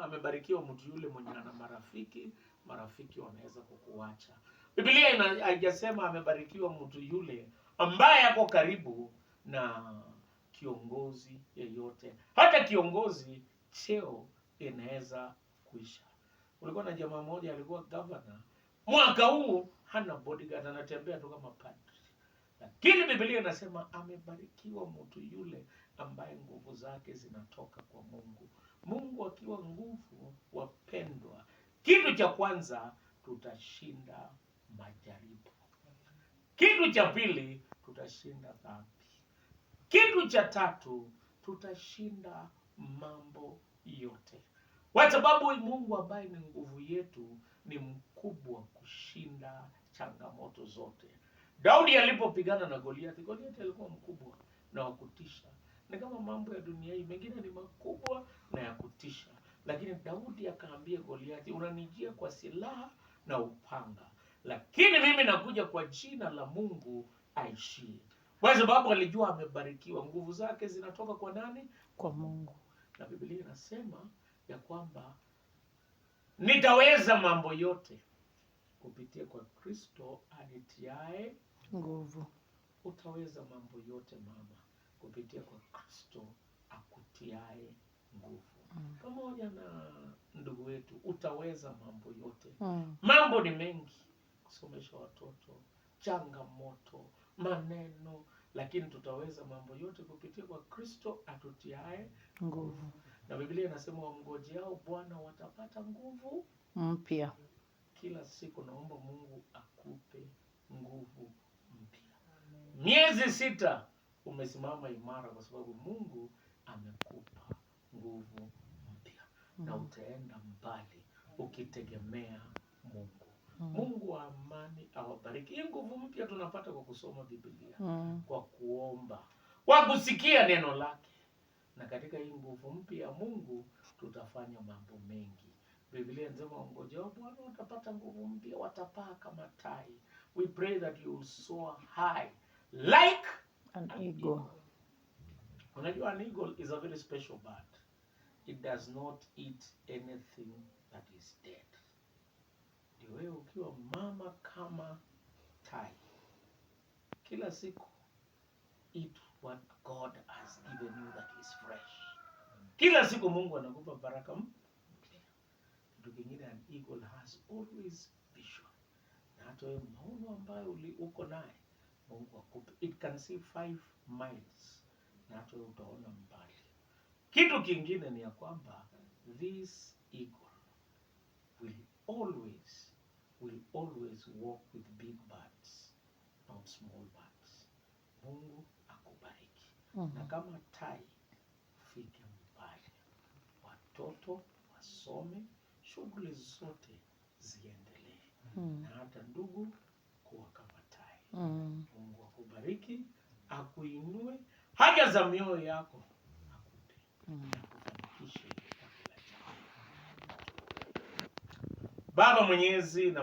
amebarikiwa mtu yule mwenye ana marafiki, marafiki wanaweza kukuacha. Biblia haijasema amebarikiwa mtu yule ambaye ako karibu na kiongozi yeyote. Hata kiongozi cheo inaweza kuisha. Ulikuwa na jamaa mmoja alikuwa governor, mwaka huu hana bodyguard, anatembea tu kama padri. Lakini Biblia inasema amebarikiwa mtu yule ambaye nguvu zake zinatoka kwa Mungu. Mungu akiwa nguvu, wapendwa, kitu cha kwanza tutashinda majaribu. Kitu cha pili tutashinda dhambi. Kitu cha tatu tutashinda mambo yote. Kwa sababu Mungu ambaye ni nguvu yetu ni mkubwa kushinda changamoto zote. Daudi alipopigana na Goliathi, Goliathi alikuwa mkubwa na wa kutisha. Ni kama mambo ya dunia hii, mengine ni makubwa na ya kutisha. Lakini Daudi akaambia Goliathi, unanijia kwa silaha na upanga, lakini mimi nakuja kwa jina la Mungu aishie. Kwa sababu alijua amebarikiwa, nguvu zake zinatoka kwa nani? Kwa Mungu. Na Biblia inasema ya kwamba nitaweza mambo yote kupitia kwa Kristo anitiae nguvu. Utaweza mambo yote mama, kupitia kwa Kristo akutiae nguvu. Pamoja na ndugu wetu utaweza mambo yote. Mambo ni mengi, kusomesha watoto, changamoto, maneno, lakini tutaweza mambo yote kupitia kwa Kristo atutiae nguvu. Na Biblia inasema wamngojeao Bwana watapata nguvu mpya. Kila siku naomba Mungu akupe nguvu mpya. Miezi 6 umesimama imara kwa sababu Mungu amekupa nguvu mpya. Na utaenda mbali ukitegemea Mungu. Mungu wa amani awabariki. Hii nguvu mpya tunapata kwa kusoma Biblia, kwa kuomba, kwa kusikia neno lake. Na katika hii nguvu mpya ya Mungu tutafanya mambo mengi. Biblia inasema wangojao Bwana watapata nguvu mpya, watapaa kama tai. We pray that you will soar high like an eagle. Unajua an eagle is a very special bird. It does not eat anything that is dead. Ndio wewe ukiwa mama kama tai, kila siku eat what God has given you that is fresh. Kila siku Mungu anakupa baraka mpya. Kitu kingine, an eagle has always vision. Na hata wewe maono ambayo uko naye Mungu akupe. It can see 5 miles. Na hata wewe utaona mbali. Kitu kingine ni ya kwamba this eagle will always walk with big birds, not small birds. Mungu akubariki. Na kama tai ufike mbali. Watoto wasome, shughuli zote ziendelee. Na hata ndugu kuwa kama tai. Mungu akubariki, akuinue, haja za mioyo yako akupe. Akufanikishe. Baba Mwenyezi na